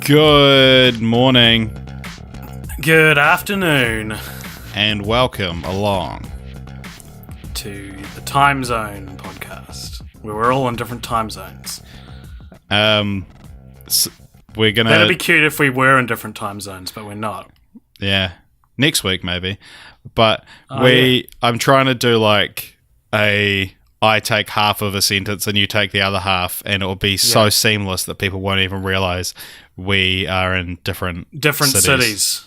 Good morning. Good afternoon. And welcome along to the Time Zone podcast, where we're all in different time zones. We're gonna. That'd be cute if we were in different time zones, but we're not. Yeah, next week maybe. But I'm trying to do like I take half of a sentence and you take the other half, and it will be so seamless that people won't even realize we are in different cities.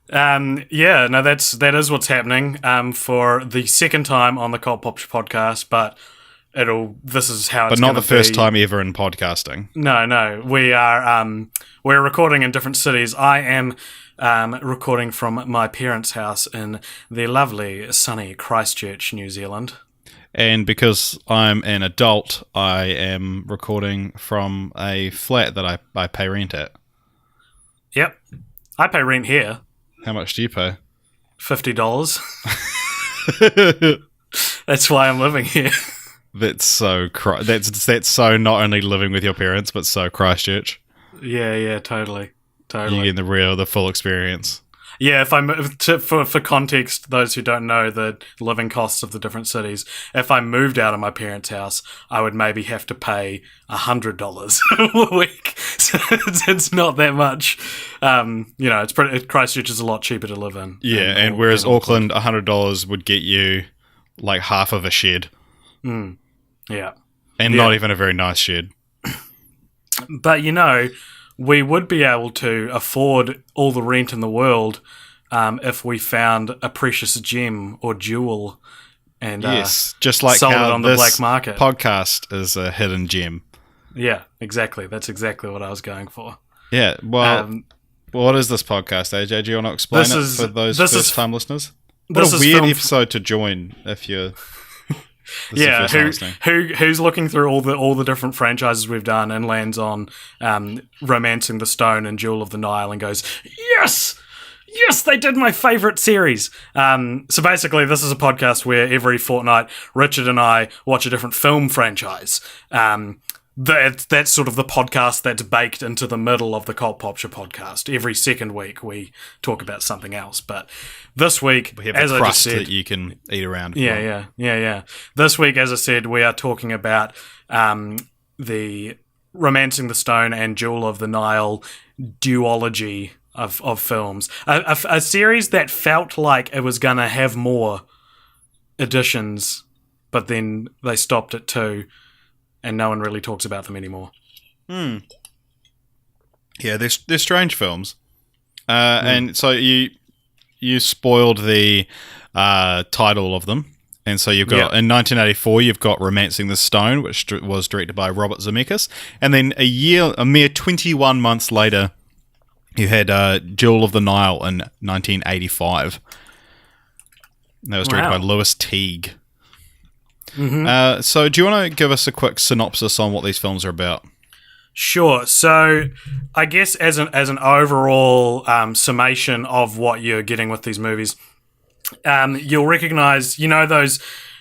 That is what's happening for the second time on the Cult Pop But podcast, but it's not the first time ever in podcasting. No, we're recording in different cities. I am recording from my parents' house in the lovely sunny Christchurch, New Zealand. And because I'm an adult, I am recording from a flat that I pay rent at. Yep. I pay rent here. How much do you pay? $50. That's why I'm living here. That's so that's so not only living with your parents, but so Christchurch. Yeah, totally. You're getting the full experience. Yeah, for context, those who don't know the living costs of the different cities, if I moved out of my parents' house, I would maybe have to pay $100 a week. So it's not that much. Christchurch is a lot cheaper to live in. Yeah, and whereas Auckland, $100 would get you like half of a shed. Yeah. And not even a very nice shed. But we would be able to afford all the rent in the world if we found a precious gem or jewel and just like sold how it on the black market. Podcast is a hidden gem. Yeah, exactly. That's exactly what I was going for. Yeah, well, what is this podcast, AJ? Do you want to explain it for those first-time listeners? What a weird episode to join if you're... Who's looking through all the different franchises we've done and lands on Romancing the Stone and Jewel of the Nile and goes, yes, they did my favourite series. So basically, this is a podcast where every fortnight, Richard and I watch a different film franchise. That's sort of the podcast that's baked into the middle of the Cult Popture podcast. Every second week, we talk about something else, but this week, we have as a crust I just said, that you can eat around. Yeah. This week, as I said, we are talking about the Romancing the Stone and Jewel of the Nile duology of films. A series that felt like it was going to have more editions, but then they stopped at 2. And no one really talks about them anymore. Yeah, they're strange films. And so you spoiled the title of them. And so you've got, in 1984, you've got Romancing the Stone, which was directed by Robert Zemeckis. And then a mere 21 months later, you had Jewel of the Nile in 1985. And that was directed by Louis Teague. Mm-hmm. So do you want to give us a quick synopsis on what these films are about? Sure. So I guess as an overall summation of what you're getting with these movies, you'll recognize, those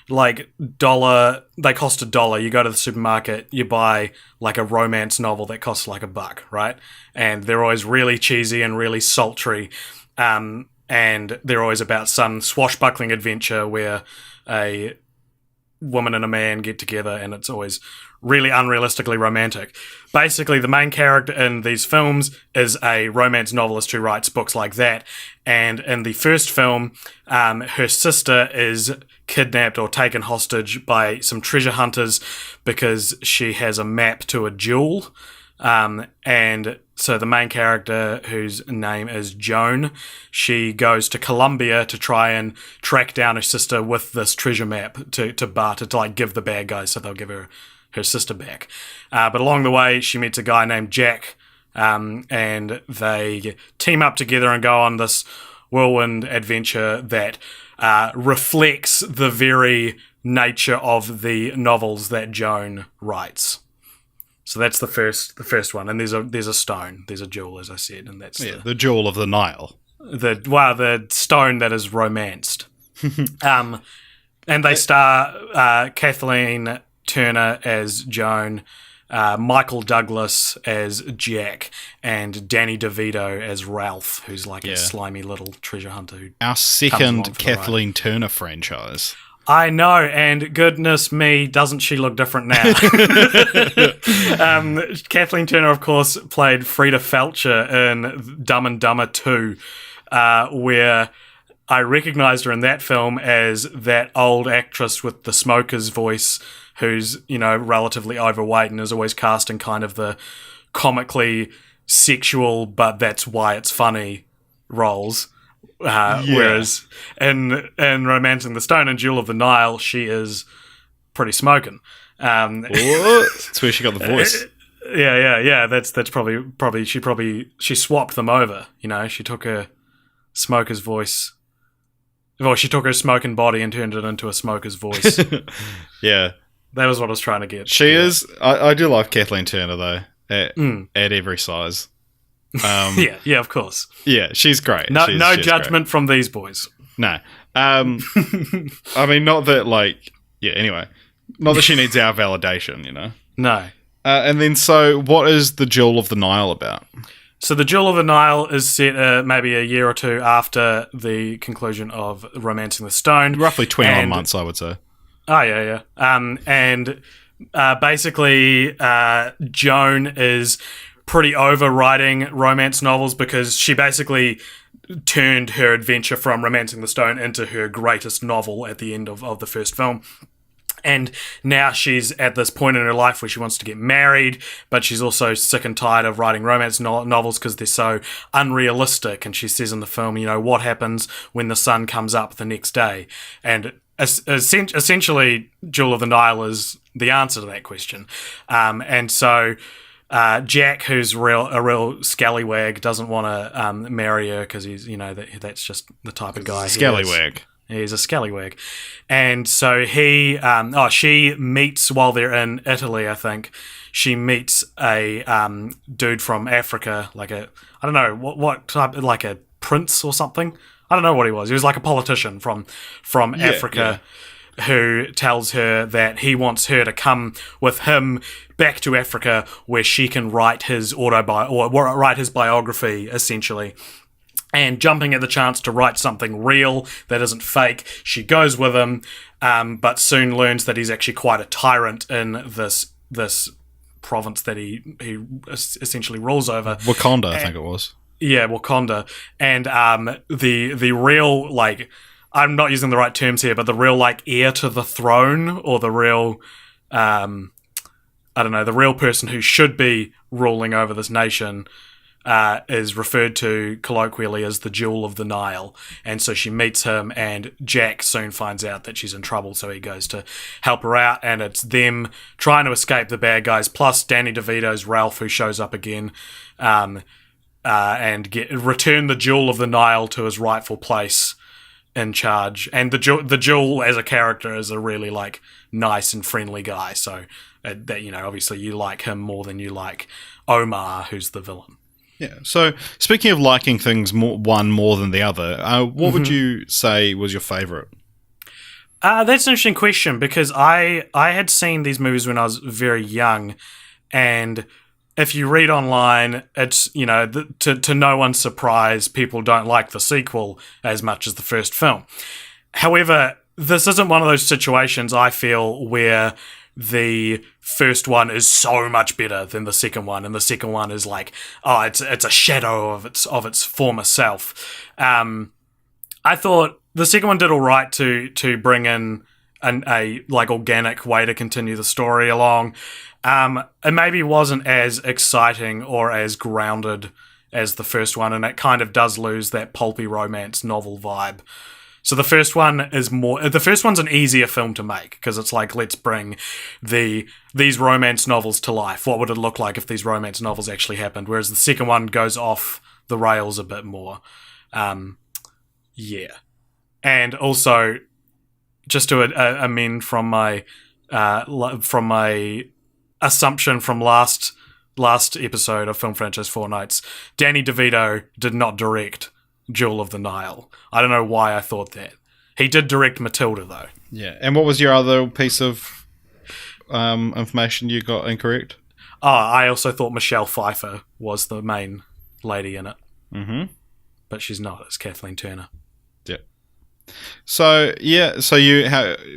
like $1, they cost $1. You go to the supermarket, you buy like a romance novel that costs like $1, right? And they're always really cheesy and really sultry. And they're always about some swashbuckling adventure where a woman and a man get together, and it's always really unrealistically romantic. Basically, the main character in these films is a romance novelist who writes books like that, and in the first film, her sister is kidnapped or taken hostage by some treasure hunters because she has a map to a jewel, and so the main character, whose name is Joan, she goes to Colombia to try and track down her sister with this treasure map to barter, to like give the bad guys so they'll give her sister back. But along the way, she meets a guy named Jack, and they team up together and go on this whirlwind adventure that reflects the very nature of the novels that Joan writes. So that's the first one, and there's a stone, there's a jewel, as I said, and that's the jewel of the Nile. The stone that is romanced. And they star Kathleen Turner as Joan, Michael Douglas as Jack, and Danny DeVito as Ralph, who's like a slimy little treasure hunter. Our second Kathleen Turner franchise. I know, and goodness me, doesn't she look different now? Kathleen Turner, of course, played Frida Felcher in Dumb and Dumber 2, where I recognised her in that film as that old actress with the smoker's voice who's, relatively overweight and is always cast in kind of the comically sexual, but that's why it's funny roles. Whereas in Romancing the Stone and Jewel of the Nile, she is pretty smoking. That's where she got the voice. Yeah. That's probably she swapped them over. She took her smoker's voice. Well, she took her smoking body and turned it into a smoker's voice. Yeah, that was what I was trying to get. She is. I do love Kathleen Turner though. At every size. Yeah, of course. Yeah, she's great. No she's judgment great. from these boys. No. I mean, not that anyway. Not that she needs our validation, No. And then, so what is the Jewel of the Nile about? So the Jewel of the Nile is set maybe a year or two after the conclusion of Romancing the Stone. Roughly 21 months, I would say. Oh, yeah. And basically, Joan is pretty over writing romance novels because she basically turned her adventure from Romancing the Stone into her greatest novel at the end of the first film. And now she's at this point in her life where she wants to get married, but she's also sick and tired of writing romance novels because they're so unrealistic. And she says in the film, what happens when the sun comes up the next day? And essentially, Jewel of the Nile is the answer to that question. And so Jack, who's a real scallywag, doesn't want to marry her because he's, that's just the type of guy. Scallywag. He's a scallywag. And so she meets, while they're in Italy, I think, she meets a dude from Africa, like I don't know, what type, like a prince or something? I don't know what he was. He was like a politician from Africa who tells her that he wants her to come with him back to Africa where she can write his write his biography, essentially. And jumping at the chance to write something real that isn't fake, she goes with him, but soon learns that he's actually quite a tyrant in this province that he essentially rules over. Wakanda, I think it was. Yeah, Wakanda. And the real, I'm not using the right terms here, but the real, heir to the throne, or the real, the real person who should be ruling over this nation, is referred to colloquially as the Jewel of the Nile. And so she meets him, and Jack soon finds out that she's in trouble, so he goes to help her out, and it's them trying to escape the bad guys, plus Danny DeVito's Ralph, who shows up again, and return the Jewel of the Nile to his rightful place in charge. And the Jewel as a character is a really nice and friendly guy, so that obviously you like him more than you like Omar, who's the villain. Yeah. So, speaking of liking things one more than the other, what would you say was your favourite? That's an interesting question, because I had seen these movies when I was very young, and if you read online, it's, to no one's surprise, people don't like the sequel as much as the first film. However, this isn't one of those situations, I feel, where the first one is so much better than the second one, and the second one is it's a shadow of its former self. I thought the second one did all right to bring in a organic way to continue the story along. It maybe wasn't as exciting or as grounded as the first one, and it kind of does lose that pulpy romance novel vibe. So the first one's an easier film to make, because it's let's bring these romance novels to life. What would it look like if these romance novels actually happened? Whereas the second one goes off the rails a bit more. Yeah. And also, just to amend from my assumption from last episode of Film Franchise Fortnights, Danny DeVito did not direct Jewel of the Nile. I don't know why I thought that. He did direct Matilda, though. Yeah. And what was your other piece of information you got incorrect? Oh, I also thought Michelle Pfeiffer was the main lady in it. Mm-hmm. But she's not. It's Kathleen Turner. Yeah. So,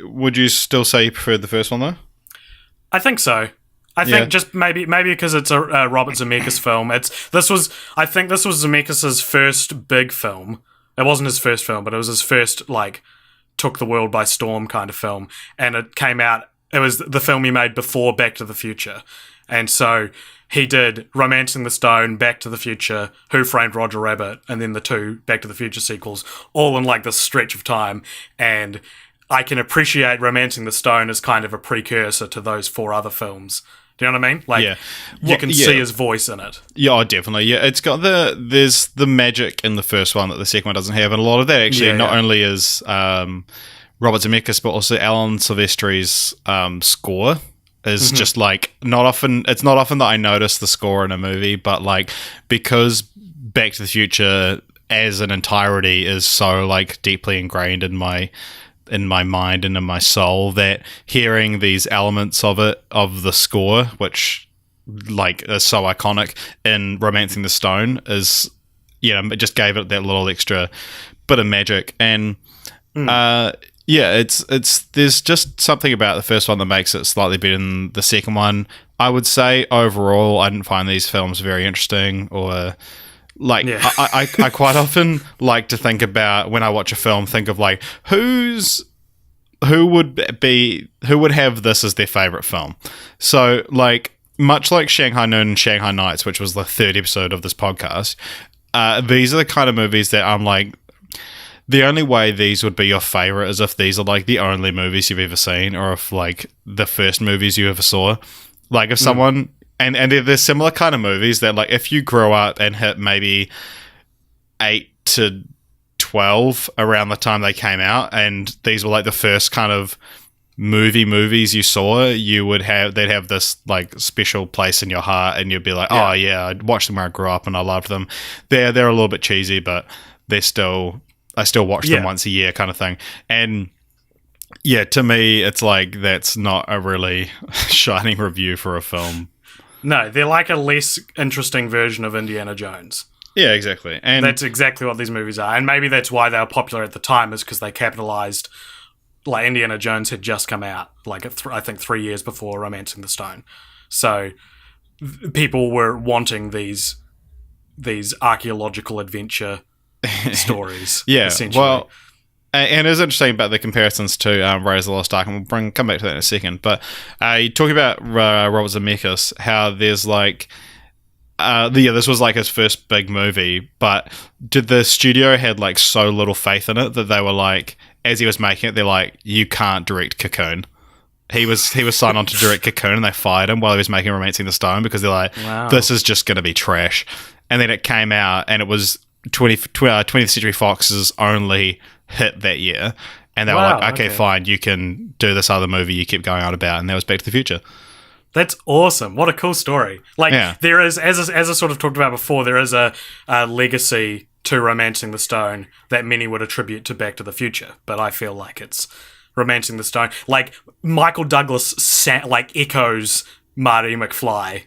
would you still say you preferred the first one, though? I think so. I think just maybe because it's a Robert Zemeckis film. I think this was Zemeckis' first big film. It wasn't his first film, but it was his first, like, took the world by storm kind of film. And it came out, it was the film he made before Back to the Future. And so he did Romancing the Stone, Back to the Future, Who Framed Roger Rabbit, and then the 2 Back to the Future sequels, all in, like, this stretch of time. And I can appreciate Romancing the Stone as kind of a precursor to those 4 other films. Do you know what I mean? Like, you can see his voice in it. Yeah, definitely. Yeah, it's got there's the magic in the first one that the second one doesn't have, and a lot of that actually not only is Robert Zemeckis, but also Alan Silvestri's score is just like it's not often that I notice the score in a movie, but like because Back to the Future as an entirety is so like deeply ingrained in my mind and in my soul, that hearing these elements of the score, which like is so iconic in Romancing the Stone, is it just gave it that little extra bit of magic. And it's there's just something about the first one that makes it slightly better than the second one. I would say overall I didn't find these films very interesting, or like I quite often like to think about, when I watch a film, think of like who would have this as their favorite film. So like much like Shanghai Noon and Shanghai Nights, which was the 3rd episode of this podcast, these are the kind of movies that I'm like, the only way these would be your favorite is if these are like the only movies you've ever seen, or if like the first movies you ever saw. Like if someone and they're similar kind of movies that like if you grow up and hit maybe 8 to 12 around the time they came out, and these were like the first kind of movies you saw, they'd have this like special place in your heart, and you'd be like, oh yeah, I watched them where I grew up and I loved them. They're a little bit cheesy, but I still watch them once a year kind of thing. And yeah, to me it's like that's not a really shining review for a film. No, they're like a less interesting version of Indiana Jones. Yeah, exactly. And that's exactly what these movies are. And maybe that's why they were popular at the time, is because they capitalized, like Indiana Jones had just come out, like I think 3 years before Romancing the Stone. So people were wanting these archaeological adventure stories. Yeah, essentially. Well, and it's interesting about the comparisons to Raiders of the Lost Ark, and we'll come back to that in a second. But you talking about Robert Zemeckis, how there's like, this was like his first big movie, but did the studio had like so little faith in it that they were like, as he was making it, they're like, you can't direct Cocoon. He was signed on to direct Cocoon, and they fired him while he was making Romancing the Stone, because they're like, this is just going to be trash. And then it came out, and it was 20th Century Fox's only hit that year, and they were like, okay, fine, you can do this other movie you keep going on about, and that was Back to the Future. That's awesome. What a cool story. Like, there is, as I sort of talked about before, there is a legacy to Romancing the Stone that many would attribute to Back to the Future, but I feel like it's Romancing the Stone. Like, Michael Douglas echoes Marty McFly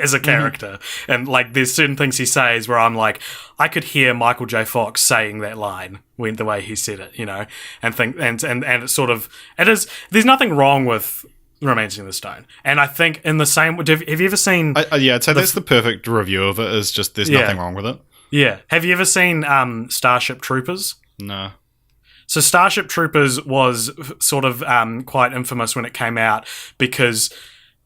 as a character. And, like, there's certain things he says where I'm like, I could hear Michael J. Fox saying that line the way he said it, and think, and it's sort of, it is, there's nothing wrong with Romancing the Stone. And I think in the same, have you ever seen... I'd say that's the perfect review of it, is just there's nothing wrong with it. Yeah. Have you ever seen Starship Troopers? No. So Starship Troopers was sort of quite infamous when it came out, because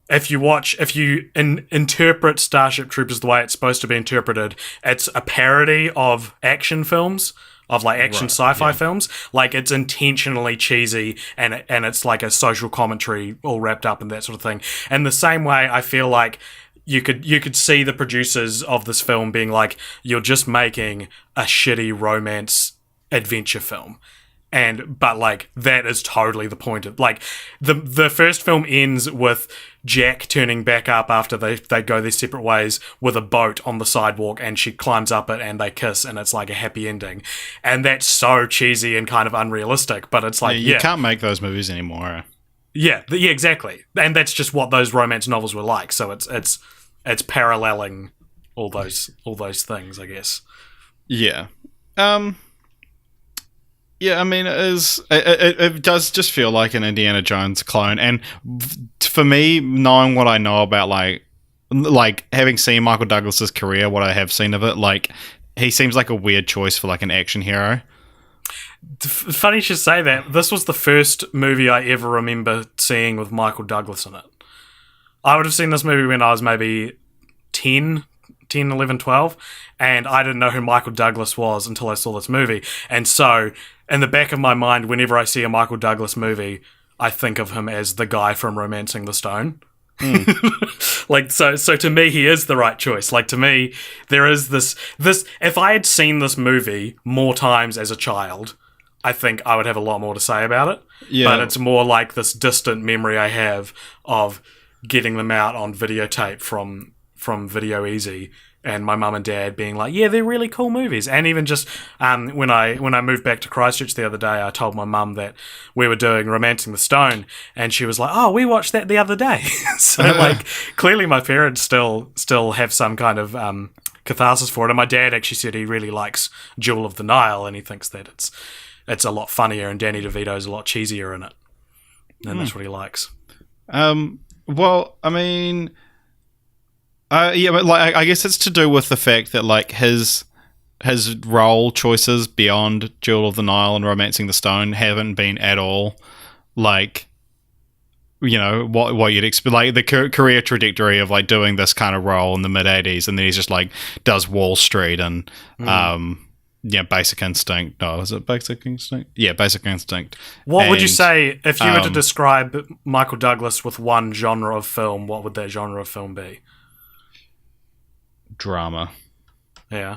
if you interpret Starship Troopers the way it's supposed to be interpreted, it's a parody of action films, of like action sci-fi films. Like, it's intentionally cheesy, and it's like a social commentary all wrapped up in that sort of thing. And the same way, I feel like you could see the producers of this film being like, you're just making a shitty romance adventure film. But like, that is totally the point of, like, the first film ends with Jack turning back up after they go their separate ways with a boat on the sidewalk, and she climbs up it and they kiss, and it's like a happy ending. And that's so cheesy and kind of unrealistic, but it's like, you can't make those movies anymore. yeah, exactly. And that's just what those romance novels were like. So it's paralleling all those things, I guess. Yeah. Yeah, I mean, it does just feel like an Indiana Jones clone, and for me, knowing what I know about like having seen Michael Douglas's career, what I have seen of it, like he seems like a weird choice for like an action hero. Funny you should say that. This was the first movie I ever remember seeing with Michael Douglas in it. I would have seen this movie when I was maybe 10, 11, 12, and I didn't know who Michael Douglas was until I saw this movie. And so, in the back of my mind, whenever I see a Michael Douglas movie, I think of him as the guy from Romancing the Stone. Like, so to me, he is the right choice. Like, to me, there is this. If I had seen this movie more times as a child, I think I would have a lot more to say about it. Yeah. But it's more like this distant memory I have of getting them out on videotape from Video Easy, and my mum and dad being like, yeah, they're really cool movies. And even just when I moved back to Christchurch the other day, I told my mum that we were doing Romancing the Stone, and she was like, oh, we watched that the other day. So like, clearly my parents still have some kind of catharsis for it. And my dad actually said he really likes Jewel of the Nile, and he thinks that it's a lot funnier, and Danny DeVito's a lot cheesier in it. And that's what he likes. Well, I mean, yeah, but like I guess it's to do with the fact that like his role choices beyond Jewel of the Nile and Romancing the Stone haven't been at all like, you know, what you'd expect, like the career trajectory of like doing this kind of role in the mid '80s, and then he's just like does Wall Street and yeah, Basic Instinct. No, is it Basic Instinct? Yeah, Basic Instinct. What would you say if you were to describe Michael Douglas with one genre of film? What would that genre of film be? Drama. Yeah.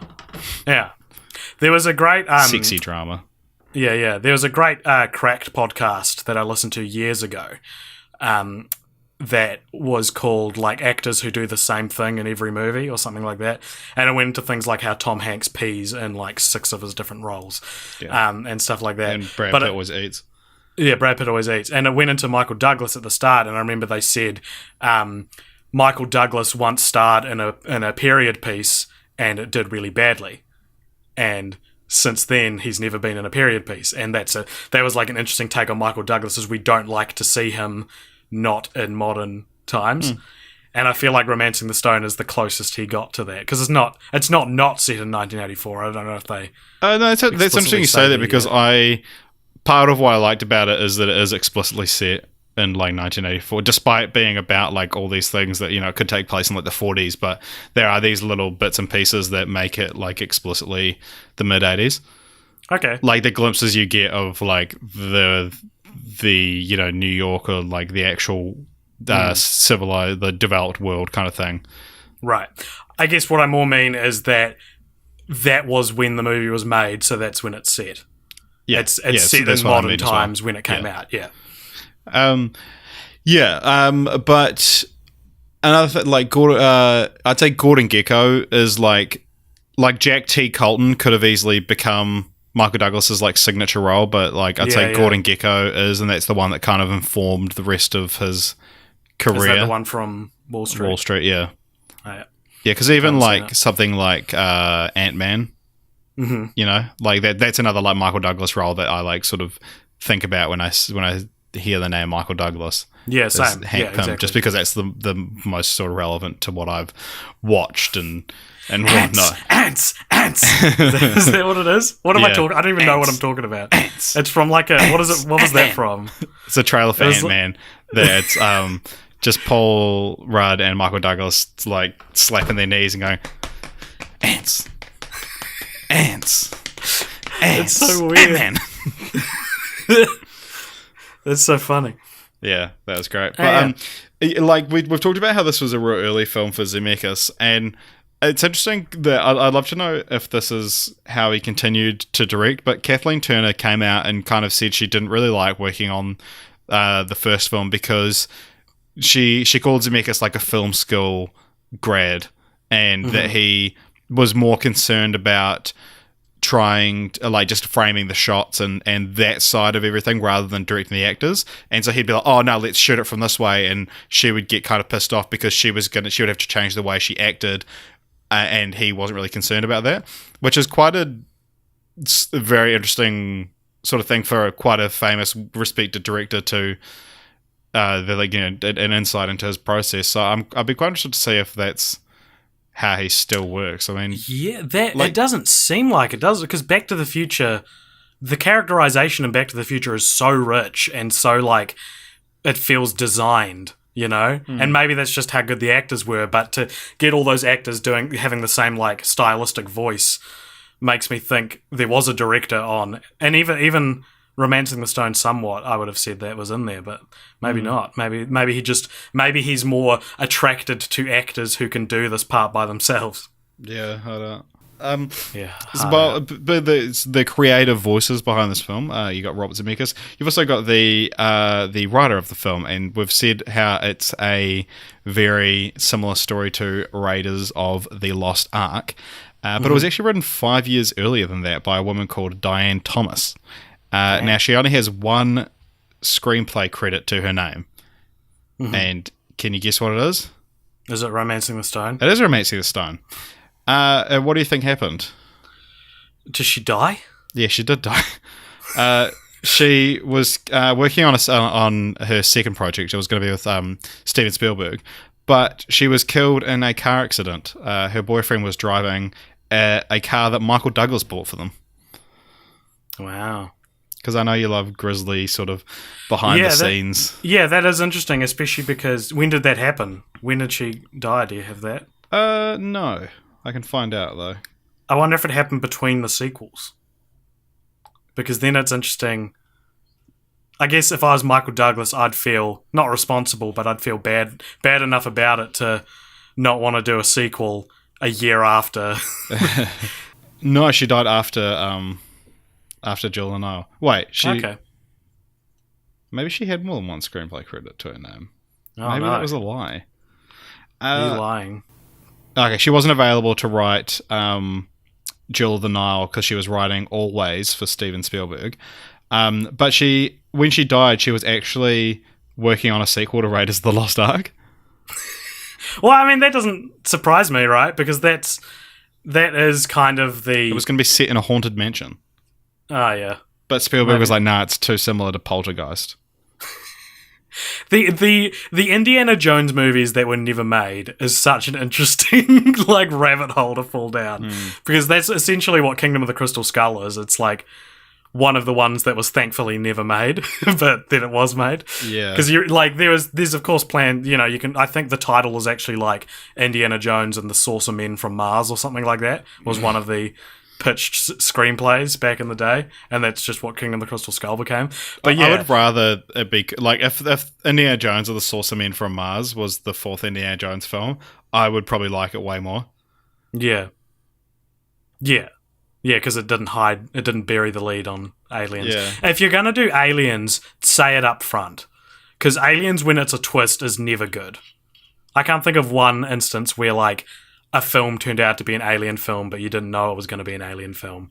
There was a great sexy drama. Yeah. There was a great Cracked podcast that I listened to years ago. That was called like Actors Who Do the Same Thing in Every Movie or something like that, and it went into things like how Tom Hanks pees in like 6 of his different roles, and stuff like that. And Brad Pitt always eats. Yeah, Brad Pitt always eats, and it went into Michael Douglas at the start. And I remember they said Michael Douglas once starred in a period piece and it did really badly, and since then he's never been in a period piece. And that was like an interesting take on Michael Douglas, is we don't like to see him not in modern times. And I feel like Romancing the Stone is the closest he got to that, because it's not set in 1984. I don't know if they no, that's interesting you say that, because part of what I liked about it is that it is explicitly set in like 1984, despite being about like all these things that, you know, could take place in like the 40s, but there are these little bits and pieces that make it like explicitly the mid 80s. Okay. Like the glimpses you get of like the you know, New York, or like the actual civilized, the developed world kind of thing. Right. I guess what I more mean is that was when the movie was made, so that's when it's set. Yeah, it's set in modern times when it came out. Yeah. But another thing, like I'd say Gordon Gekko is like Jack T. Colton could have easily become Michael Douglas's like signature role, but like I'd say Gordon Gekko is, and that's the one that kind of informed the rest of his career. Is that the one from Wall Street? Wall Street, yeah. Oh, yeah. Yeah, because even like something like Ant-Man, you know, like that's another like Michael Douglas role that I like sort of think about when I hear the name Michael Douglas. Yeah, same. Hank Pym, exactly. Just because that's the most sort of relevant to what I've watched and whatnot. Ants. Is that what it is? What am I talking? I don't even know what I'm talking about. Ants. It's from like a what is it? What was that from? It's a trailer for Ant-Man. That's just Paul Rudd and Michael Douglas like slapping their knees and going, ants. It's so weird. Ant-Man. That's so funny. Yeah, that was great. But like we've talked about how this was a real early film for Zemeckis, and it's interesting that I'd love to know if this is how he continued to direct. But Kathleen Turner came out and kind of said she didn't really like working on the first film because she called Zemeckis like a film school grad, and that he was more concerned about trying to, like, just framing the shots and that side of everything rather than directing the actors. And so he'd be like, oh no, let's shoot it from this way, and she would get kind of pissed off because she would have to change the way she acted, and he wasn't really concerned about that, which is quite a very interesting sort of thing for quite a famous, respected director to an insight into his process. So I'd be quite interested to see if that's how he still works. I mean, yeah, it doesn't seem like it does, because Back to the Future, the characterization in Back to the Future is so rich and so like it feels designed, you know. And maybe that's just how good the actors were, but to get all those actors having the same like stylistic voice makes me think there was a director on, and even Romancing the Stone somewhat, I would have said that was in there, but maybe not. Maybe he's more attracted to actors who can do this part by themselves. Yeah, I don't. But the creative voices behind this film, you got Robert Zemeckis. You've also got the writer of the film, and we've said how it's a very similar story to Raiders of the Lost Ark, but it was actually written 5 years earlier than that by a woman called Diane Thomas. Now, she only has one screenplay credit to her name. And can you guess what it is? Is it Romancing the Stone? It is Romancing the Stone. What do you think happened? Did she die? Yeah, she did die. She was working on her second project. It was going to be with Steven Spielberg. But she was killed in a car accident. Her boyfriend was driving a car that Michael Douglas bought for them. Wow. Because I know you love grisly sort of behind the scenes. Yeah, that is interesting, especially because when did that happen? When did she die? Do you have that? No. I can find out, though. I wonder if it happened between the sequels. Because then it's interesting. I guess if I was Michael Douglas, I'd feel not responsible, but I'd feel bad enough about it to not want to do a sequel a year after. No, she died after Jill and Nile. Wait, okay. Maybe she had more than one screenplay credit to her name. Oh, maybe that was a lie. You're lying. Okay, she wasn't available to write Jill the Nile because she was writing Always for Steven Spielberg. But when she died, she was actually working on a sequel to Raiders of the Lost Ark. Well, I mean, that doesn't surprise me, right? Because that is kind of the... It was going to be set in a haunted mansion. Oh, yeah. But Spielberg was like, nah, it's too similar to Poltergeist. The Indiana Jones movies that were never made is such an interesting like rabbit hole to fall down. Because that's essentially what Kingdom of the Crystal Skull is. It's like one of the ones that was thankfully never made, but then it was made. Yeah. Because you're like there's of course planned, you know, I think the title is actually like Indiana Jones and the Saucer Men from Mars or something like that, was one of the pitched screenplays back in the day, and that's just what Kingdom of the Crystal Skull became. But yeah, I would rather it be like if Indiana Jones or the Saucer Men from Mars was the fourth Indiana Jones film, I would probably like it way more. Yeah, because it didn't bury the lead on Aliens. Yeah. If you're gonna do Aliens, say it up front, because Aliens, when it's a twist, is never good. I can't think of one instance where like a film turned out to be an alien film, but you didn't know it was going to be an alien film.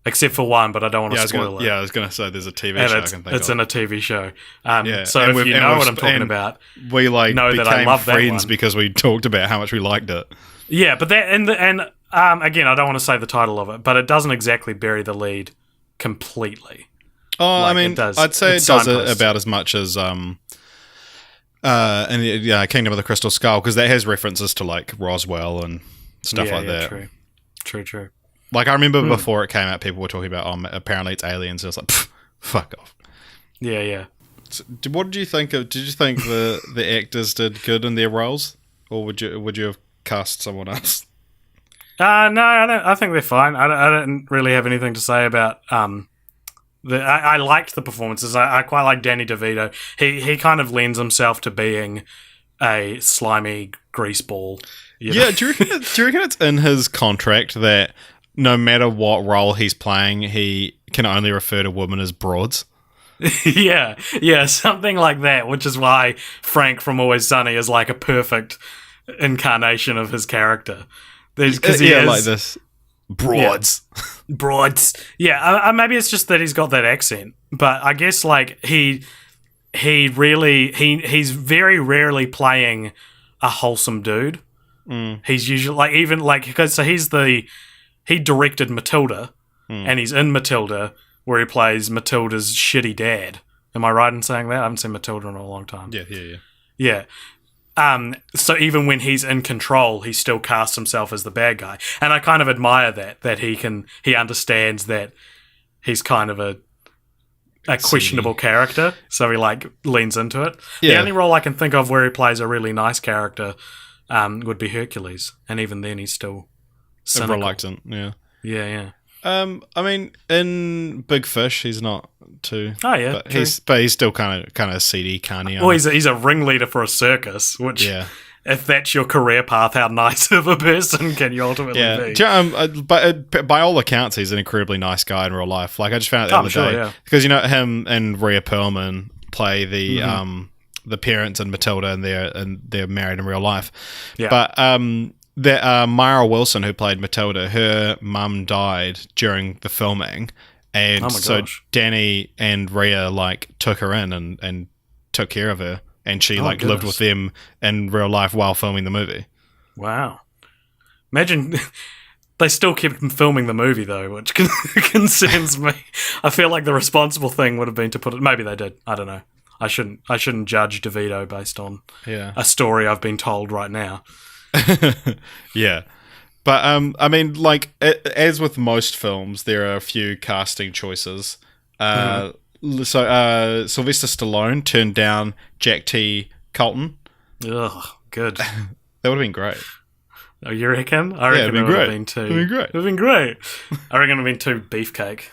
Except for one, but I don't want to spoil it. Yeah, I was going to say there's a TV show I can think of. It's in a TV show. Yeah. So if you know what I'm talking about, we like know became that I love friends that one. because we talked about how much we liked it. Yeah, but that and again, I don't want to say the title of it, but it doesn't exactly bury the lead completely. Oh, Like, I mean, it does. I'd say It's it does signposts. it about as much as Kingdom of the Crystal Skull, because that has references to like Roswell and stuff like that. True. Like I remember before it came out, people were talking about, apparently it's aliens. And I was like, fuck off. Yeah. So, what did you think of? Did you think the actors did good in their roles, or would you have cast someone else? No, I don't. I think they're fine. I don't really have anything to say about I liked the performances. I quite like Danny DeVito. He kind of lends himself to being a slimy greaseball. Yeah, do you reckon it's in his contract that no matter what role he's playing, he can only refer to women as broads? yeah, something like that, which is why Frank from Always Sunny is like a perfect incarnation of his character. Because like this. Broads. Broads. Yeah, maybe it's just that he's got that accent, but I guess like he's very rarely playing a wholesome dude. He's usually like even like because so he directed Matilda, and he's in Matilda where he plays Matilda's shitty dad. Am I right in saying that? I haven't seen Matilda in a long time. Yeah. So even when he's in control, he still casts himself as the bad guy, and I kind of admire that he understands that he's kind of a questionable character, so he like leans into it. Yeah. The only role I can think of where he plays a really nice character would be Hercules, and even then he's still cynical. Reluctant. Yeah. I mean, in Big Fish, he's not too. Oh yeah, but he's still kind of seedy, canny. Well, he's a ringleader for a circus, which if that's your career path, how nice of a person can you ultimately be? But by all accounts, he's an incredibly nice guy in real life. Like I just found out the other day because him and Rhea Perlman play the parents in Matilda, and they're married in real life. Yeah. But Myra Wilson, who played Matilda, her mum died during the filming, and Danny and Rhea like took her in and took care of her, and she lived with them in real life while filming the movie. Wow! Imagine they still kept filming the movie though, which concerns me. I feel like the responsible thing would have been to put it. Maybe they did. I don't know. I shouldn't judge DeVito based on a story I've been told right now. Yeah. But I mean, like as with most films, there are a few casting choices. So Sylvester Stallone turned down Jack T. Colton. Ugh, good. That would have been great. Oh, you reckon? I reckon it would have been too. It would have been great. I reckon it would have been too beefcake.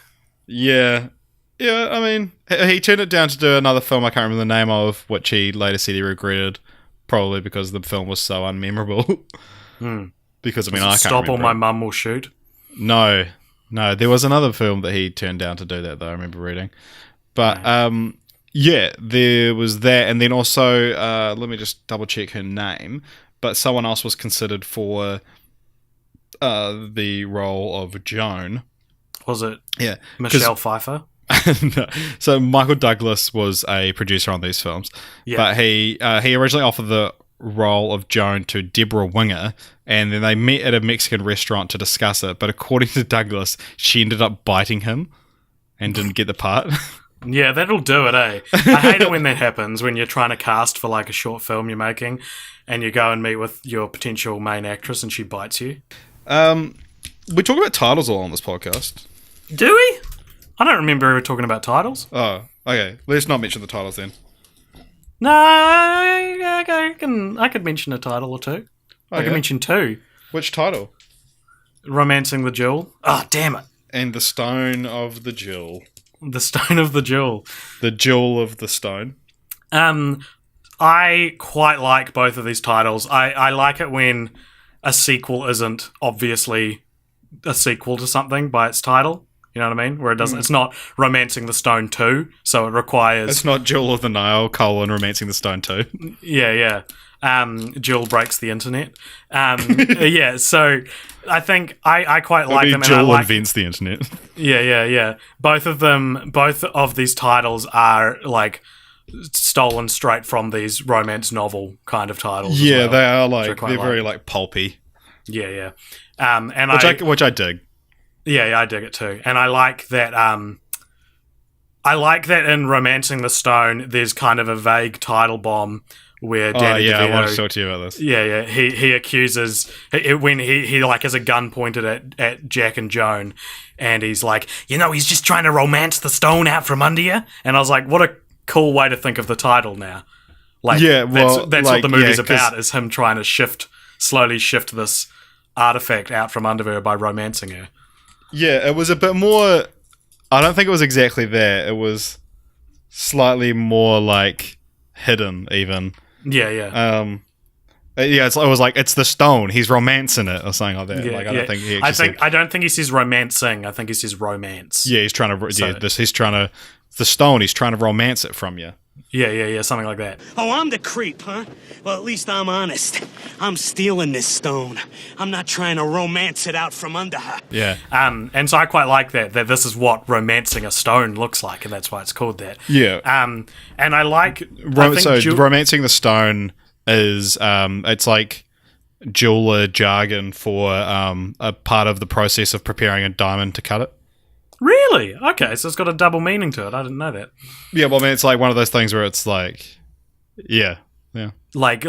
Yeah. Yeah, I mean, he turned it down to do another film I can't remember the name of, which he later said he regretted, probably because the film was so unmemorable. Because, I mean, I can't Stop remember. or My Mum Will Shoot? No, there was another film that he turned down to do that, though, I remember reading. But, there was that, and then also, let me just double-check her name, but someone else was considered for the role of Joan. Was it Michelle Pfeiffer? No. So Michael Douglas was a producer on these films, but he originally offered the role of Joan to Deborah Winger, and then they met at a Mexican restaurant to discuss it, but according to Douglas, she ended up biting him and didn't get the part. Yeah, that'll do it, eh? I hate it when that happens, when you're trying to cast for like a short film you're making, and you go and meet with your potential main actress and she bites you. We talk about titles all on this podcast. Do we? I don't remember ever talking about titles. Oh, okay. Let's not mention the titles then. No, I could mention a title or two. I could mention two. Which title? Romancing the Jewel. Oh, damn it. And The Stone of the Jewel. The Stone of the Jewel. The Jewel of the Stone. I quite like both of these titles. I like it when a sequel isn't obviously a sequel to something by its title. You know what I mean? Where it doesn't, it's not Romancing the Stone 2, so it requires... It's not Jewel of the Nile, Romancing the Stone 2. Yeah. Jewel breaks the internet. Yeah, so I think I quite like them. Jewel invents the internet. Yeah. Both of these titles are like stolen straight from these romance novel kind of titles. Yeah, they are like, they're very like pulpy. Yeah. Which I dig. Yeah, I dig it too, and I like that. I like that in Romancing the Stone, there's kind of a vague title bomb where Danny DeVito, I want to talk to you about this. Yeah, he accuses when he like has a gun pointed at Jack and Joan, and he's like, he's just trying to romance the stone out from under you, and I was like, what a cool way to think of the title now. Like, that's like, what the movie's about, is him trying to slowly shift this artifact out from under her by romancing her. Yeah, it was a bit more... I don't think it was exactly that. It was slightly more, like, hidden, even. Yeah. It was like, it's the stone. He's romancing it, or something like that. I don't think he actually I don't think he says romancing. I think he says romance. Yeah, he's trying to... the stone, he's trying to romance it from you. Yeah, something like that. Oh, I'm the creep, huh? Well, at least I'm honest. I'm stealing this stone. I'm not trying to romance it out from under her. Yeah. And so I quite like that this is what romancing a stone looks like, and that's why it's called that. Yeah. And I like... romancing the stone is, it's like jeweler jargon for a part of the process of preparing a diamond to cut it. Really? Okay, so it's got a double meaning to it. I didn't know that. Yeah, well, I mean, it's like one of those things where it's like, yeah. Like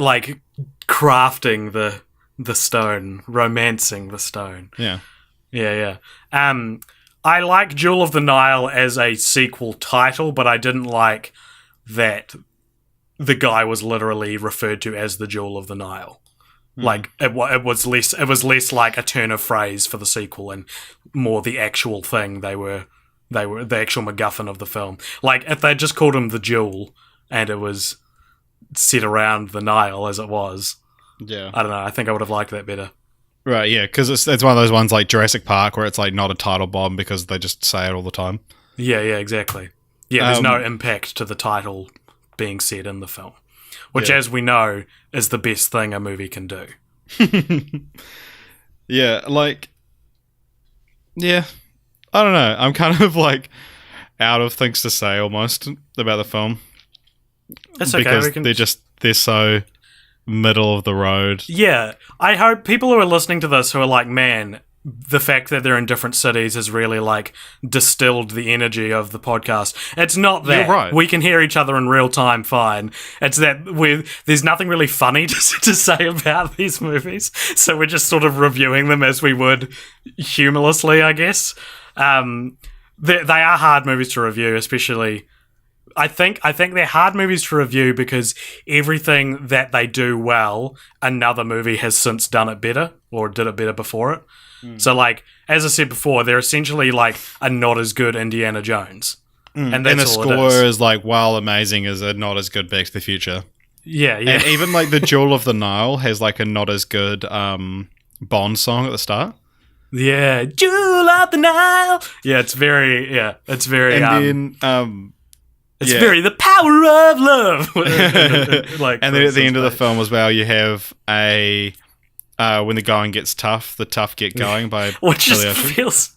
crafting the stone, romancing the stone. Yeah. Yeah. I like Jewel of the Nile as a sequel title, but I didn't like that the guy was literally referred to as the Jewel of the Nile. Like it was less like a turn of phrase for the sequel and more the actual thing. They were the actual MacGuffin of the film. Like if they just called him the Jewel and it was set around the Nile as it was. Yeah, I don't know. I think I would have liked that better. Right. Yeah, because it's one of those ones like Jurassic Park where it's like not a title bomb because they just say it all the time. Yeah, exactly. Yeah, there's no impact to the title being said in the film. Which, as we know, is the best thing a movie can do. Yeah, like... Yeah. I don't know. I'm kind of, like, out of things to say, almost, about the film. It's okay. Because they're so middle of the road. Yeah. I hope people who are listening to this who are like, man... the fact that they're in different cities has really like distilled the energy of the podcast. It's not that. You're right. We can hear each other in real time fine. It's that there's nothing really funny to say about these movies, so we're just sort of reviewing them as we would humorlessly, I guess. They are hard movies to review, especially... I think they're hard movies to review because everything that they do well, another movie has since done it better or did it better before it. So, like, as I said before, they're essentially like a not as good Indiana Jones. And the score is like, while amazing, is a not as good Back to the Future. Yeah. And even like the Jewel of the Nile has like a not as good Bond song at the start. Yeah, Jewel of the Nile. Yeah, it's very. And then it's very the power of love. Like, and then at the end of the film as well, you have a when the going gets tough, the tough get going by which just feels.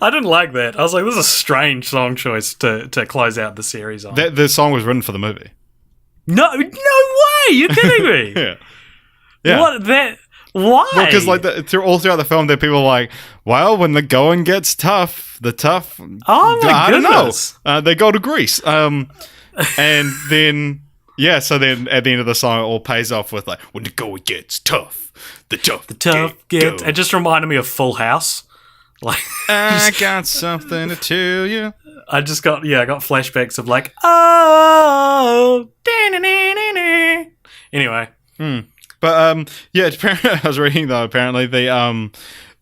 I didn't like that. I was like, this is a strange song choice to close out the series on. The song was written for the movie. No way! You're kidding me. Yeah. What that? Why? Well, because like all throughout the film, there are people like, well, when the going gets tough, the tough. Oh my goodness! I don't know. They go to Greece, and then so then at the end of the song, it all pays off with like, when the going gets tough, the tough gets. It just reminded me of Full House. Like I got something to tell you. I got flashbacks of like, oh, anyway. But I was reading though. Apparently, so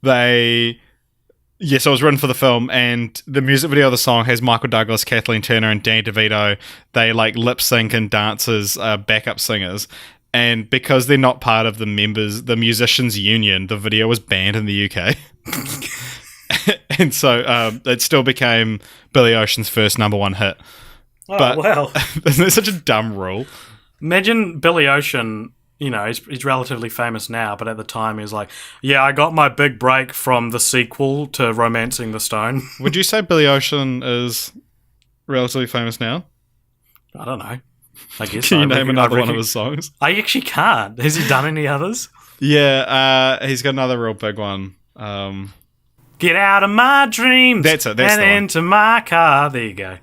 it was written for the film, and the music video of the song has Michael Douglas, Kathleen Turner, and Danny DeVito. They like lip sync and dance as backup singers, and because they're not part of the musicians union, the video was banned in the UK. And so it still became Billy Ocean's first #1 hit. Oh, but, wow. Isn't it such a dumb rule? Imagine Billy Ocean, you know, he's relatively famous now, but at the time he was like, yeah, I got my big break from the sequel to Romancing the Stone. Would you say Billy Ocean is relatively famous now? I don't know. I guess. Can you name another one of his songs? I actually can't. Has he done any others? Yeah, he's got another real big one. Get out of my dreams. That's it. And into my car. There you go.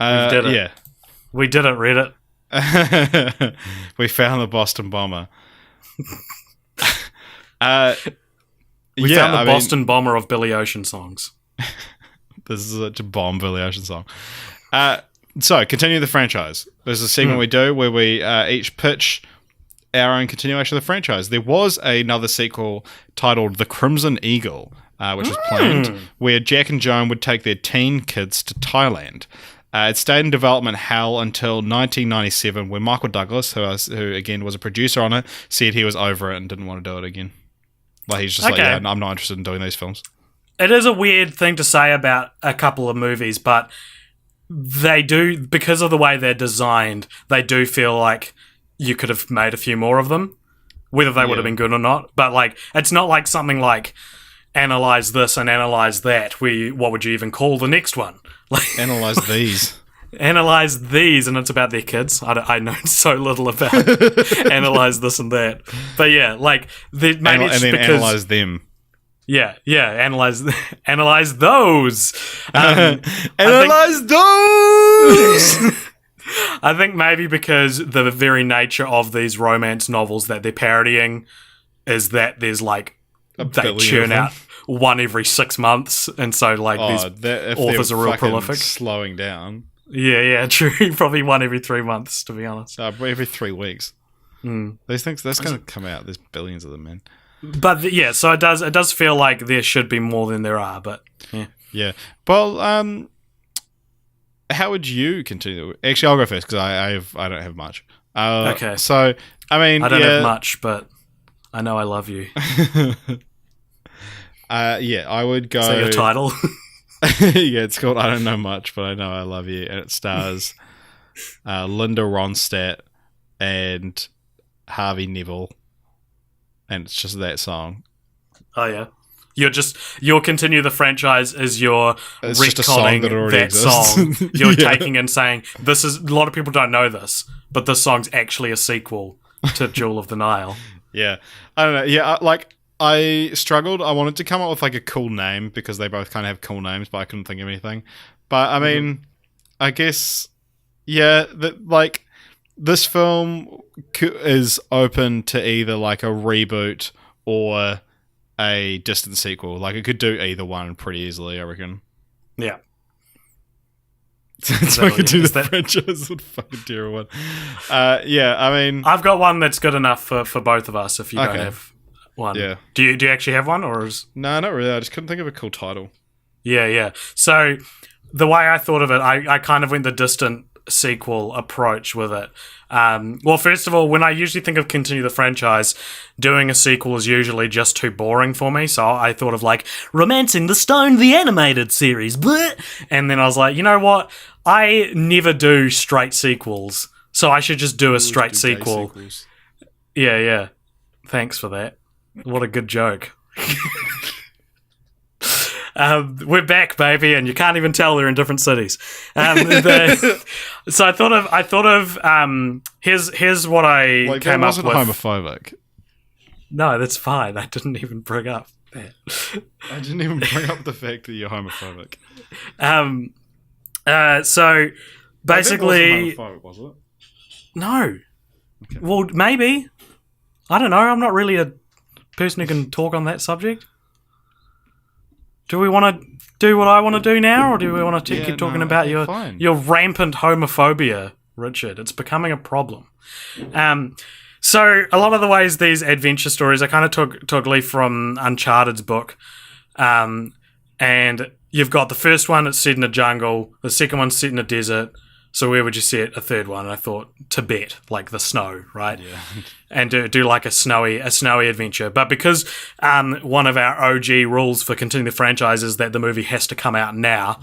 We did it. Yeah. We did it, Reddit. We found the Boston bomber. We found the Boston bomber of Billy Ocean songs. This is such a bomb Billy Ocean song. So, continue the franchise. There's a segment we do where we each pitch our own continuation of the franchise. There was another sequel titled The Crimson Eagle, which was planned, where Jack and Joan would take their teen kids to Thailand. It stayed in development hell until 1997, when Michael Douglas, who again was a producer on it, said he was over it and didn't want to do it again. Like he's just like, yeah, I'm not interested in doing these films. It is a weird thing to say about a couple of movies, but they do, because of the way they're designed, they do feel like you could have made a few more of them, whether they would have been good or not. But like, it's not like something like analyze this and analyze that. What would you even call the next one? Like Analyze these. Analyze these, and it's about their kids. I know so little about analyze this and that. But yeah, like maybe it's and then because, analyze them. Yeah, analyze those. Analyze those. I think maybe because the very nature of these romance novels that they're parodying is that there's like they churn out one every 6 months, and so like these authors are real prolific. Slowing down. Yeah, true. Probably one every 3 months, to be honest. Every 3 weeks. These things that's going to come out. There's billions of them, man. But so it does feel like there should be more than there are. But yeah. Well, how would you continue? Actually, I'll go first because I don't have much. Okay. So I mean, I don't have much, but I know I love you. I would go. Is that your title? Yeah, it's called I Don't Know Much, but I Know I Love You, and it stars Linda Ronstadt and Harvey Neville, and it's just that song. Oh yeah, you'll continue the franchise as you're retconning that song. You're taking and saying this is, a lot of people don't know this, but this song's actually a sequel to Jewel of the Nile. Yeah, I don't know. Yeah, I struggled. I wanted to come up with like a cool name because they both kind of have cool names, but I couldn't think of anything. But I mean, I guess, yeah, like this film is open to either like a reboot or a distant sequel. Like it could do either one pretty easily, I reckon. Yeah. So I could do the franchise with fucking tier one. Yeah, I mean, I've got one that's good enough for both of us. If you don't have one, yeah. Do you actually have one, or is? No, not really. I just couldn't think of a cool title. Yeah. So the way I thought of it, I kind of went the distant sequel approach with it. Well, first of all, when I usually think of continue the franchise, doing a sequel is usually just too boring for me. So I thought of like Romancing the Stone, the animated series, bleh! And then I was like, you know what? I never do straight sequels, so I should just do a straight sequel. Yeah. Thanks for that. What a good joke. We're back, baby, and you can't even tell they're in different cities. So I thought of here's what I came up with. Homophobic. No, that's fine. I didn't even bring up that. I didn't even bring up the fact that you're homophobic. So basically, that wasn't homophobic, was it? No. Okay. Well, maybe. I don't know. I'm not really a person who can talk on that subject. Do we want to do what I want to do now, or do we want to keep talking about your rampant homophobia, Richard? It's becoming a problem. So a lot of the ways these adventure stories, I kind of took leaf from Uncharted's book, and you've got the first one that's set in a jungle, the second one's set in a desert. So where would you set a third one? And I thought Tibet, like the snow, right? Yeah. And do like a snowy adventure. But because one of our OG rules for continuing the franchise is that the movie has to come out now,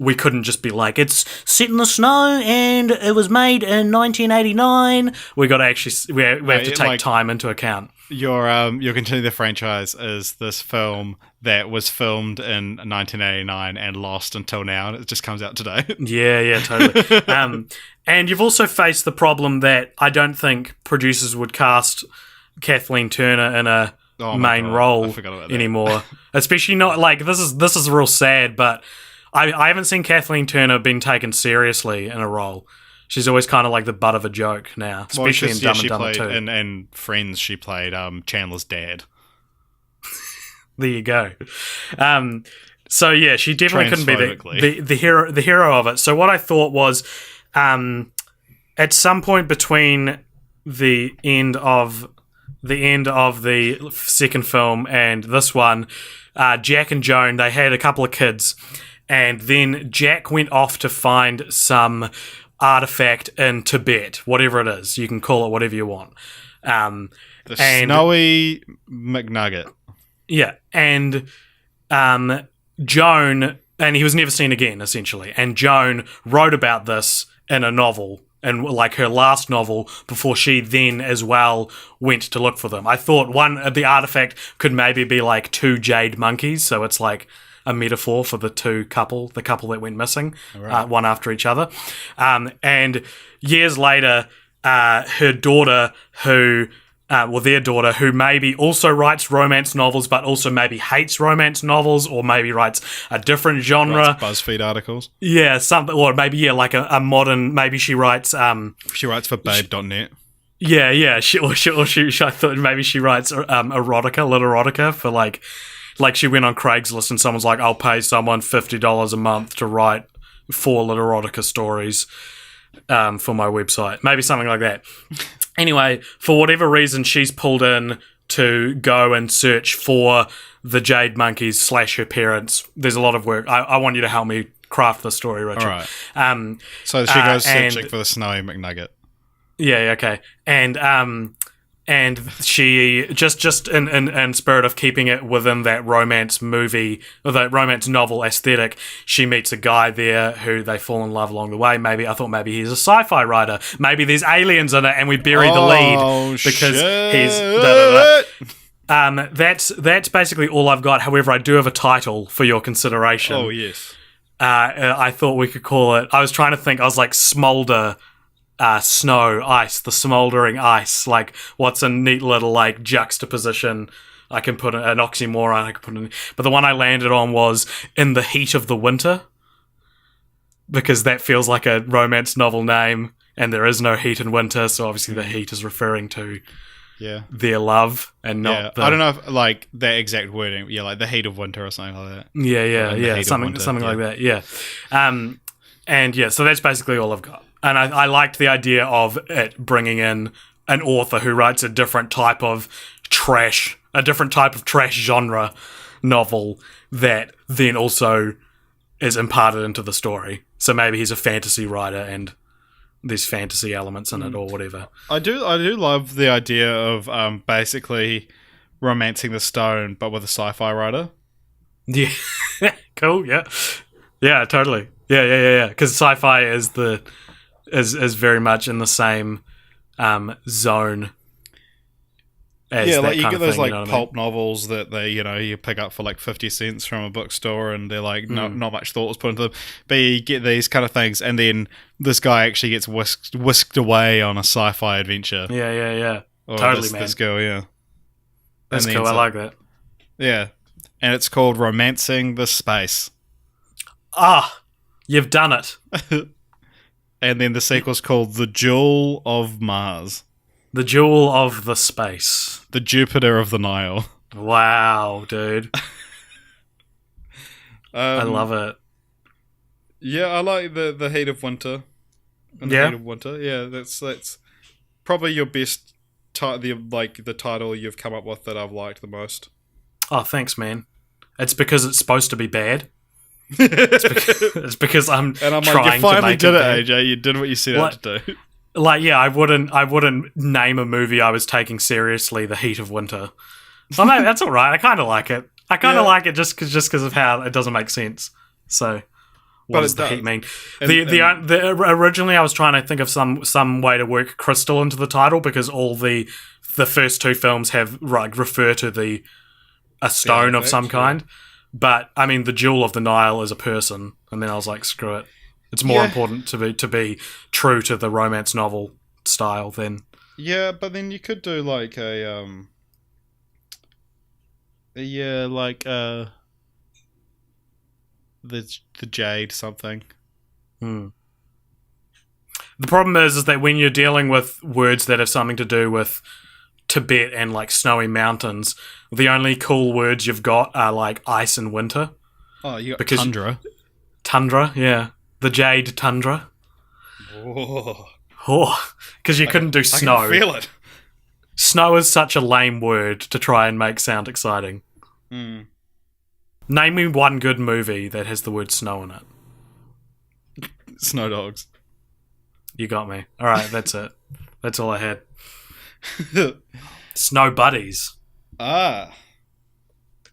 we couldn't just be like, it's set in the snow and it was made in 1989. We got to actually we have to take time into account. Your continuing the franchise is this film that was filmed in 1989 and lost until now, and it just comes out today. Yeah, totally. And you've also faced the problem that I don't think producers would cast Kathleen Turner in a main role anymore. Especially not like this is real sad, but I haven't seen Kathleen Turner being taken seriously in a role. She's always kind of like the butt of a joke now, especially in Dumb and Dumber 2. And Friends, she played Chandler's dad. There you go. So yeah, she definitely couldn't be the hero of it. So what I thought was, at some point between the end of the second film and this one, Jack and Joan, they had a couple of kids, and then Jack went off to find some artifact in Tibet, whatever it is. You can call it whatever you want. Snowy McNugget. Yeah, and Joan and he was never seen again, essentially. And Joan wrote about this in a novel, and like her last novel, before she then as well went to look for them. I thought the artifact could maybe be like 2 jade monkeys, so it's like a metaphor for the couple that went missing, one after each other. And years later, her daughter, their daughter, who maybe also writes romance novels, but also maybe hates romance novels, or maybe writes a different genre. Writes BuzzFeed articles. Yeah, something, or maybe like a modern. Maybe she writes. She writes for Babe.net. Yeah. I thought maybe she writes erotica, lit erotica for like she went on Craigslist and someone's like, I'll pay someone $50 a month to write 4 lit erotica stories for my website. Maybe something like that. Anyway, for whatever reason, she's pulled in to go and search for the Jade Monkeys / her parents. There's a lot of work. I want you to help me craft the story, Richard. All right. So she goes searching for the Snowy McNugget. Yeah, okay. And she just in spirit of keeping it within that romance movie or that romance novel aesthetic, she meets a guy there who they fall in love along the way. I thought maybe he's a sci-fi writer. Maybe there's aliens in it, and we bury the lead because he's. That's basically all I've got. However, I do have a title for your consideration. Oh yes. I thought we could call it. I was trying to think. I was like smolder. Snow, ice, the smoldering ice. Like, what's a neat little like juxtaposition? I can put an oxymoron. I can put in, but the one I landed on was in the heat of the winter, because that feels like a romance novel name, and there is no heat in winter, so obviously the heat is referring to their love and not. I don't know if like that exact wording. Yeah, like the heat of winter or something like that. Yeah, something like that. Yeah, and yeah, so that's basically all I've got. And I liked the idea of it bringing in an author who writes a different type of trash genre novel that then also is imparted into the story. So maybe he's a fantasy writer and there's fantasy elements in it or whatever. I do love the idea of basically romancing the stone, but with a sci-fi writer. Yeah, cool. Yeah, totally. Yeah. Because sci-fi is is very much in the same zone as like you get those thing, like pulp novels that they you pick up for like 50 cents from a bookstore, and they're like not much thought was put into them. But you get these kind of things, and then this guy actually gets whisked away on a sci-fi adventure. Yeah. Or totally, man. This girl, yeah. That's cool. I like that. Yeah, and it's called Romancing the Space. Ah, you've done it. And then the sequel's called The Jewel of Mars. The Jewel of the Space. The Jupiter of the Nile. Wow, dude. I love it. Yeah, I like the heat of winter. The heat of winter. Yeah, that's probably your best the title you've come up with that I've liked the most. Oh, thanks, man. It's because it's supposed to be bad. It's because I'm like, you finally did it, AJ. You did what you set out to do. Like, yeah, I wouldn't name a movie I was taking seriously The Heat of Winter. So maybe that's all right. I kind of like it. I kind of like it just because of how it doesn't make sense. So, what does the heat mean? Originally, I was trying to think of some way to work crystal into the title, because all the first 2 films have refer to a stone of some kind. But I mean, the Jewel of the Nile is a person, and then I was like, screw it. It's more important to be true to the romance novel style than. Yeah, but then you could do like the jade something. The problem is that when you're dealing with words that have something to do with Tibet and like snowy mountains, the only cool words you've got are like ice and winter. Oh, you got tundra. Tundra, yeah. The Jade Tundra. Oh, because you couldn't do snow. I can feel it. Snow is such a lame word to try and make sound exciting. Name me one good movie that has the word snow in it. Snow Dogs. You got me. All right, that's it. That's all I had. Snow Buddies. Ah.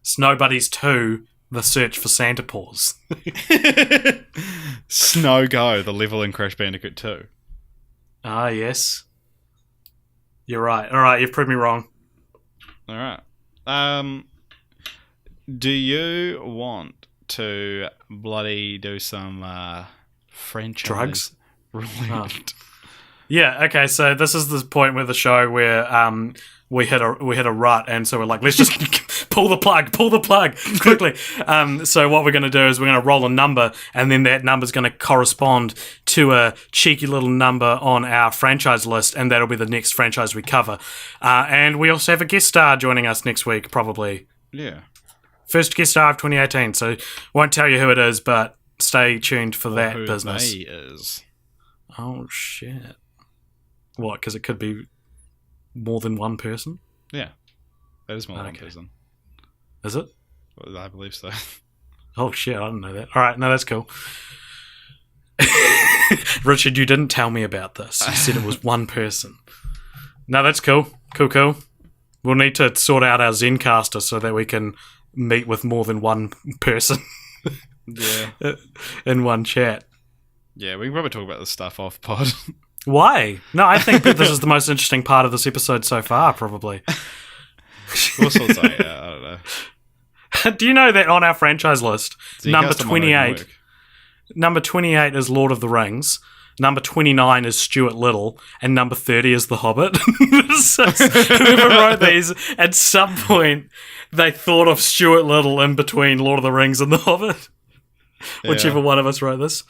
Snow Buddies 2, The Search for Santa Paws. Snow Go, the level in Crash Bandicoot 2. Ah, yes. You're right. All right, you've proved me wrong. All right. Do you want to bloody do some franchise Drugs? roulette? Yeah. Okay. So this is the point where the show where we hit a rut, and so we're like, let's just pull the plug quickly. So what we're going to do is we're going to roll a number, and then that number is going to correspond to a cheeky little number on our franchise list, and that'll be the next franchise we cover. And we also have a guest star joining us next week, probably. Yeah. First guest star of 2018. So won't tell you who it is, but stay tuned for that who business. They is. Oh shit. What? Because it could be more than one person? Yeah. That is more than one Okay. person. Is it? Well, I believe so. Oh shit, I didn't know that. Alright, no, that's cool. Richard, you didn't tell me about this. You said it was one person. No, that's cool. Cool. We'll need to sort out our Zencaster so that we can meet with more than one person Yeah. in one chat. Yeah, we can probably talk about this stuff off pod. Why? No, I think that this is the most interesting part of this episode so far, probably. All sorts of, I don't know. Do you know that on our franchise list, number Zencaster might not even 28, work. number 28 is Lord of the Rings, number 29 is Stuart Little, and number 30 is The Hobbit. So whoever wrote these, at some point, they thought of Stuart Little in between Lord of the Rings and The Hobbit. Whichever one of us wrote this.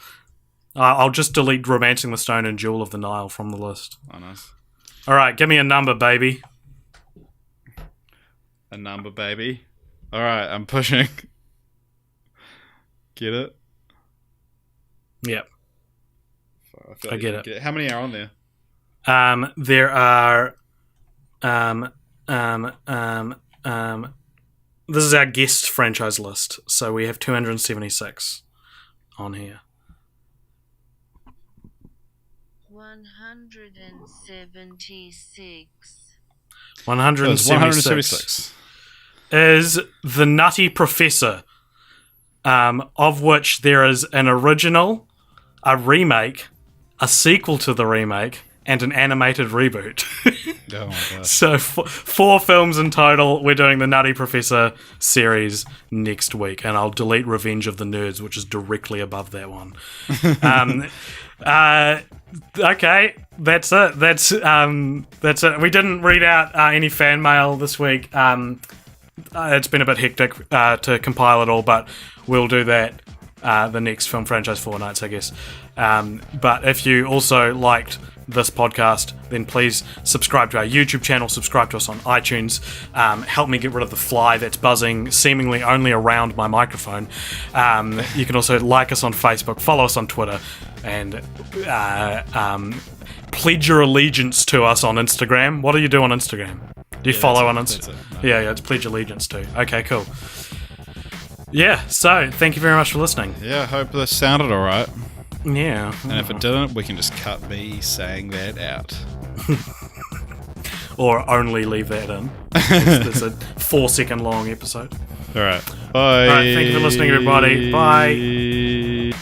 I'll just delete Romancing the Stone and Jewel of the Nile from the list. Oh, nice. All right, give me a number, baby. A number, baby. All right, I'm pushing. Get it? Yep. feel I like get you it. can How many are on there? There are this is our guest franchise list, so we have 276 on here. 176. 176 is The Nutty Professor, of which there is an original, a remake, a sequel to the remake, and an animated reboot. Oh my gosh. So 4 films in total. We're doing the Nutty Professor series next week, and I'll delete Revenge of the Nerds, which is directly above that one. Okay, that's it. That's it. We didn't read out any fan mail this week. It's been a bit hectic to compile it all, but we'll do that the next film franchise Fortnights, I guess. But if you also liked this podcast, then please subscribe to our YouTube channel, subscribe to us on iTunes, help me get rid of the fly that's buzzing seemingly only around my microphone. You can also like us on Facebook, follow us on Twitter, and pledge your allegiance to us on Instagram. What do you do on Instagram? Do you follow on Instagram? No. Yeah, it's pledge allegiance to. Okay, cool. Yeah, so thank you very much for listening. Yeah, I hope this sounded alright. Yeah. And if it didn't, we can just cut me saying that out. Or only leave that in. It's a 4-second long episode. Alright. Bye. Alright, thank you for listening, everybody. Bye.